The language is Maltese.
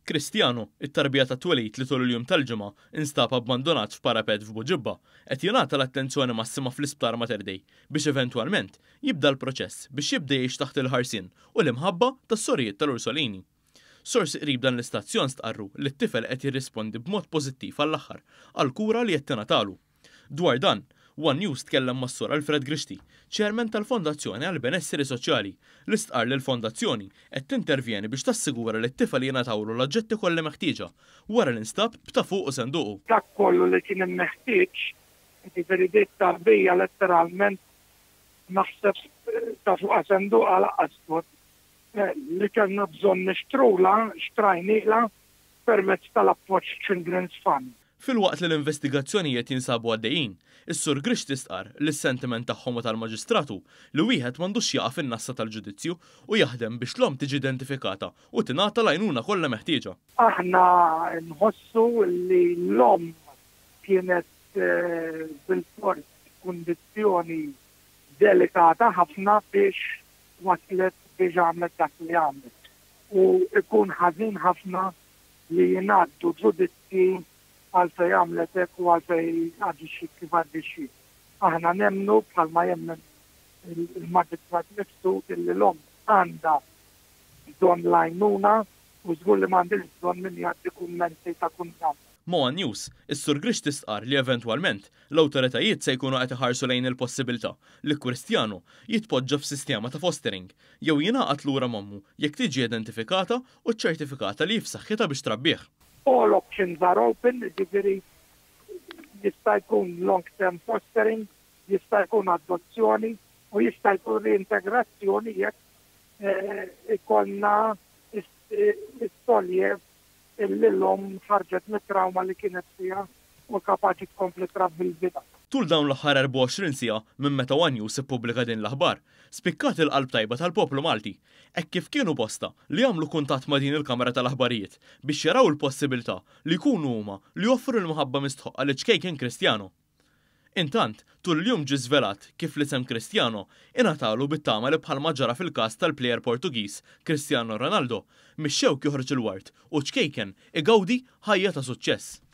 Cristiano, it-tarbija ta' twelid li tul il-jum tal-ġimgħa instab abbandonat f'parapet f'Buġibba qed jingħata l-attenzjoni massima fl-isptar Mater Dei biex eventwalment jibda l-proċess biex jibda jgħix taħt il-ħarsien u l-imħabba tas-sorijiet tal-Ursolini. Sorsi qrib dan l-istazzjon stqarru li t-tifel qed jirrispondi b'mod pożittiv għall-aħħar għall-kura li qed tingħatalu. Dwar dan, One News tkellem mas-sur Alfred Grixti, ċermen tal-Fondazzjoni għall Benesseri Soċjali, li stqar li l-Fondazzjoni qed tintervjeni biex tassigura li t-tifel jingħatawlu l-oġġetti kollha meħtieġa wara l-instab b'ta' fuq u senduqu. Dak kollu li kien meħtieġ, jiġifieri dik tarbija letteralment naħseb ta' fuq senduqa laqqas li kellna bżonn nixtrula, xtrajniqla permezz tal-appoġġ Children's Fund. Fil-waqt li l-investigazzjonijiet jinsabu għaddejjin, is-sur Grixti stqar li s-sentiment tagħhom tal-Maġistratu li wieħed m'għandux jaqa' fin-nassa tal-ġudizzju u jaħdem biex l-omm tiġi identifikata u tingħata l-għajnuna kollha meħtieġa. Aħna nħossu li l-omm kienet bil-fors kundizzjoni delikata ħafna biex waslet biex għamlet dak li għamlet. U ikun ħażin ħafna li jingħaddu ġudizzji għalfej għamletek u għalfej għadġi kif għadġi. Aħna nemnu bħalma jemmen il-magistrat nifsu illi l-om għanda bżon lajnuna u żgur li m'għandix bżon min jgħaddi kummenti ta' kuntam. One News, is-sur Grixti stqar li eventwalment l-awtoritajiet se jkunu qed iħarsu lejn il-possibilità li Cristiano jitpoġġa f'sistema ta' fostering jew jingħaqad lura mammu jekk tiġi identifikata u ċ-ċertifikata li jifsaħħitha biex trabbih. All options are open, jiġifieri jista' jkun long-term fostering, jista' jkun adozzjoni u jista' jkun reintegrazzjoni jekk ikollna istoljev illi l-om ħarġet mit-trauma li kienet fiha u kapaċi tkompli trabbi l-bida. Tul dawn l-aħħar 24 siegħa minn meta One News ippubblika din l-aħbar, spikkat il-qalb tajba tal-poplu Malti, hekk kif kienu bosta li jagħmlu kuntatt ma' din il-kamera tal-aħbarijiet biex jaraw il-possibilità li jkunu huma li joffru l-muħabba mistħoqqa li ċkejken Cristiano. Intant, tul il-jum ġie żvelat kif l-isem Cristiano ingħatalu bit-tama li bħalma ġara fil-każ tal-plejer Portugiż Cristiano Ronaldo mix-xewk joħroġ il-wart u ċkejken igawdi ħajja ta' suċċess.